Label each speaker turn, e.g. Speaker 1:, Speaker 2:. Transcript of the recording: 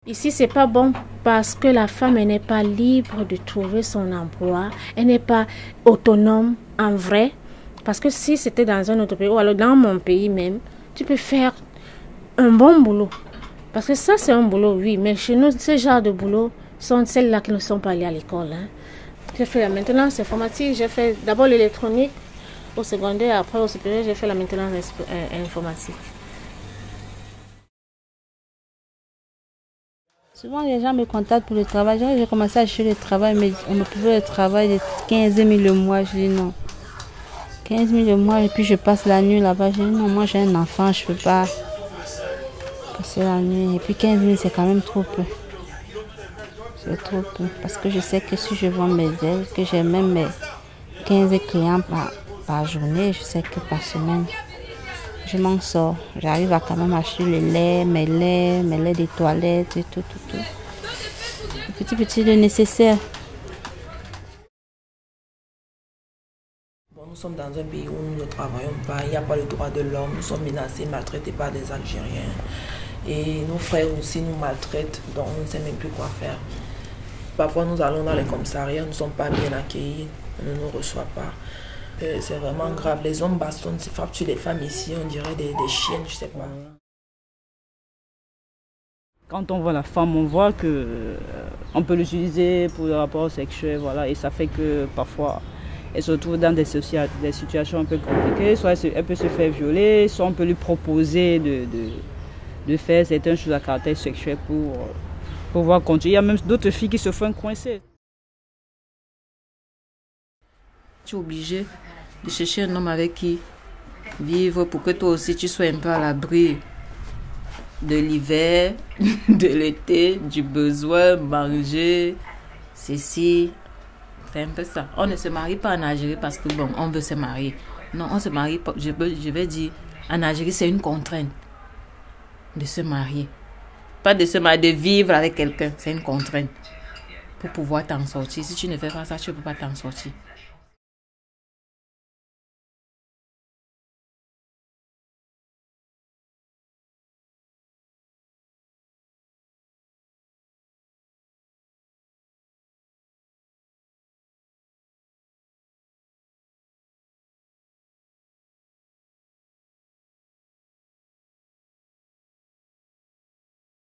Speaker 1: Ici, c'est pas bon parce que la femme elle n'est pas libre de trouver son emploi, elle n'est pas autonome en vrai. Parce que si c'était dans un autre pays, ou alors dans mon pays même, tu peux faire un bon boulot. Parce que ça, c'est un boulot, oui, mais chez nous, ce genre de boulot sont celles-là qui ne sont pas allées à l'école. Hein. J'ai fait la maintenance informatique, j'ai fait d'abord l'électronique au secondaire, après au supérieur, j'ai fait la maintenance informatique.
Speaker 2: Souvent, les gens me contactent pour le travail. J'ai commencé à chercher le travail, mais on me proposait le travail de 15 000 le mois. Je dis non. 15 000 le mois, et puis je passe la nuit là-bas. Je dis non, moi j'ai un enfant, je ne peux pas passer la nuit. Et puis 15 000, c'est quand même trop peu. C'est trop peu. Parce que je sais que si je vends mes ailes, que j'ai même mes 15 clients par journée, je sais que par semaine, je m'en sors. J'arrive à quand même acheter les laits, mes laits des toilettes et tout. Petit, le nécessaire.
Speaker 3: Bon, nous sommes dans un pays où nous ne travaillons pas, il n'y a pas le droit de l'homme, nous sommes menacés, maltraités par des Algériens. Et nos frères aussi nous maltraitent, donc on ne sait même plus quoi faire. Parfois nous allons dans les commissariats, nous ne sommes pas bien accueillis, on ne nous reçoit pas. C'est vraiment grave. Les hommes bastonnent, se frappent sur les femmes ici, on dirait des chiennes, je ne sais pas.
Speaker 4: Quand on voit la femme, on voit que on peut l'utiliser pour le rapport sexuel, voilà, et ça fait que parfois elle se retrouve dans des situations un peu compliquées. Soit elle peut se faire violer, soit on peut lui proposer de faire certaines choses à caractère sexuel pour pouvoir continuer. Il y a même d'autres filles qui se font coincer.
Speaker 5: Tu es obligé de chercher un homme avec qui vivre pour que toi aussi tu sois un peu à l'abri de l'hiver, de l'été, du besoin, manger, ceci. C'est un peu ça. On ne se marie pas en Algérie parce que bon, on veut se marier. Non, on se marie pas. Je vais dire, en Algérie, c'est une contrainte de se marier. Pas de se marier, de vivre avec quelqu'un. C'est une contrainte pour pouvoir t'en sortir. Si tu ne fais pas ça, tu ne peux pas t'en sortir.